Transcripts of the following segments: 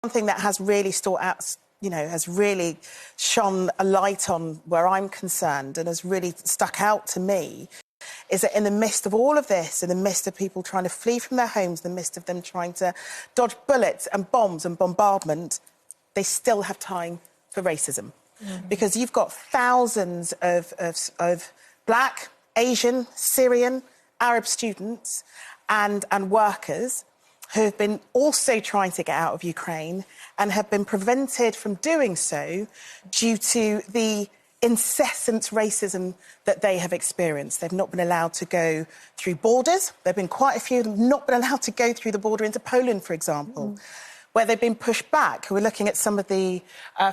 thing that has really stood out, has really shone a light on where I'm concerned and has really stuck out to me is that in the midst of all of this, in the midst of people trying to flee from their homes, in the midst of them trying to dodge bullets and bombs and bombardment, they still have time for racism. Because you've got thousands of black, Asian, Syrian, Arab students and workers who have been also trying to get out of Ukraine and have been prevented from doing so due to the incessant racism that they have experienced. They've not been allowed to go through borders. There have been quite a few who have not been allowed to go through the border into Poland, for example, where they've been pushed back. We're looking at some of the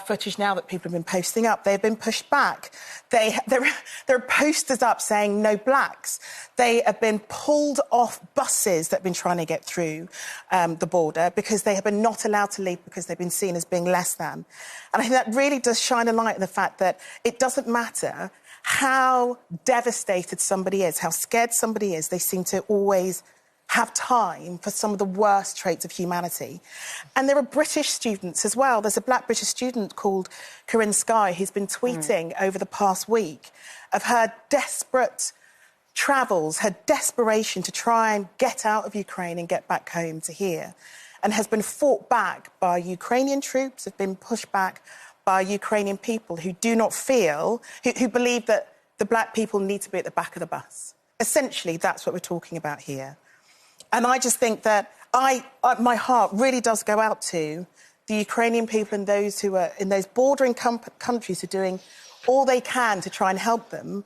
footage now that people have been posting up. They've been pushed back. There are posters up saying no blacks. They have been pulled off buses that have been trying to get through the border because they have been not allowed to leave because they've been seen as being less than. And I think that really does shine a light on the fact that it doesn't matter how devastated somebody is, how scared somebody is, they seem to always have time for some of the worst traits of humanity. And there are British students as well. There's a black British student called Corinne Skye who's been tweeting over the past week of her desperate travels, her desperation to try and get out of Ukraine and get back home to here, and has been fought back by Ukrainian troops, have been pushed back by Ukrainian people who do not feel, who believe that the black people need to be at the back of the bus. Essentially, that's what we're talking about here. And I just think that my heart really does go out to the Ukrainian people and those who are in those bordering countries who are doing all they can to try and help them,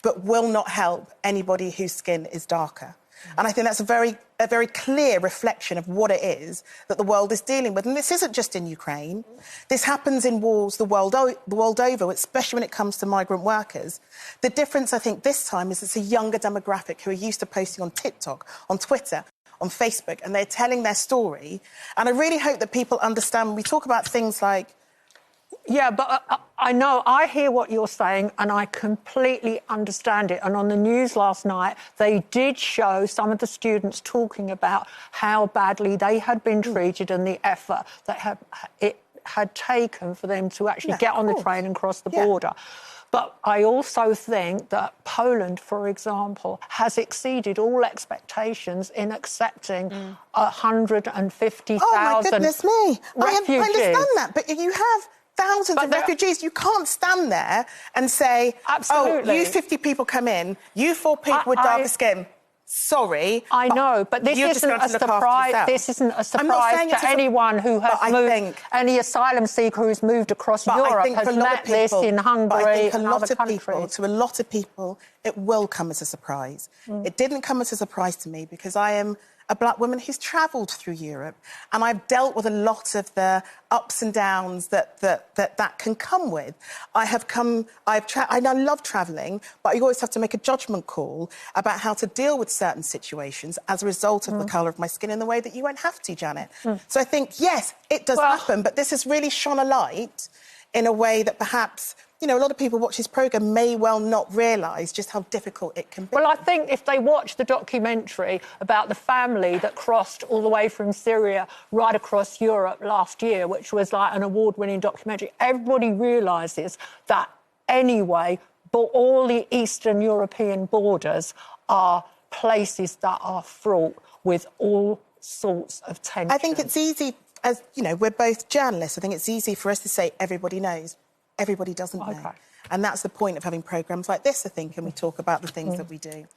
but will not help anybody whose skin is darker. And I think that's a very clear reflection of what it is that the world is dealing with. And this isn't just in Ukraine. This happens in wars the world over, especially when it comes to migrant workers. The difference, I think, this time is it's a younger demographic who are used to posting on TikTok, on Twitter, on Facebook, and they're telling their story. And I really hope that people understand when we talk about things like... Yeah, but I know, I hear what you're saying and I completely understand it. And on the news last night, they did show some of the students talking about how badly they had been treated and the effort that it had taken for them to actually get on the train and cross the border. But I also think that Poland, for example, has exceeded all expectations in accepting 150,000 Oh, my goodness me. refugees. I understand that, but you have thousands of refugees. You can't stand there and say, absolutely, oh, you 50 people come in, you 4 people with darker skin. Sorry. I know, but this isn't a surprise. This isn't a surprise to anyone who has moved, any asylum seeker who's moved across Europe has met this in Hungary and other countries. To a lot of people, it will come as a surprise. It didn't come as a surprise to me because I am a black woman who's travelled through Europe and I've dealt with a lot of the ups and downs that can come with. I love travelling, but I always have to make a judgment call about how to deal with certain situations as a result of the colour of my skin in the way that you won't have to, Janet. So I think, yes, it does happen, but this has really shone a light in a way that perhaps, a lot of people watch this programme may well not realise just how difficult it can be. Well, I think if they watch the documentary about the family that crossed all the way from Syria right across Europe last year, which was like an award-winning documentary, everybody realises that anyway, but all the Eastern European borders are places that are fraught with all sorts of tension. I think it's easy, as, we're both journalists, I think it's easy for us to say everybody knows. Everybody doesn't know. And that's the point of having programmes like this, I think, and we talk about the things that we do.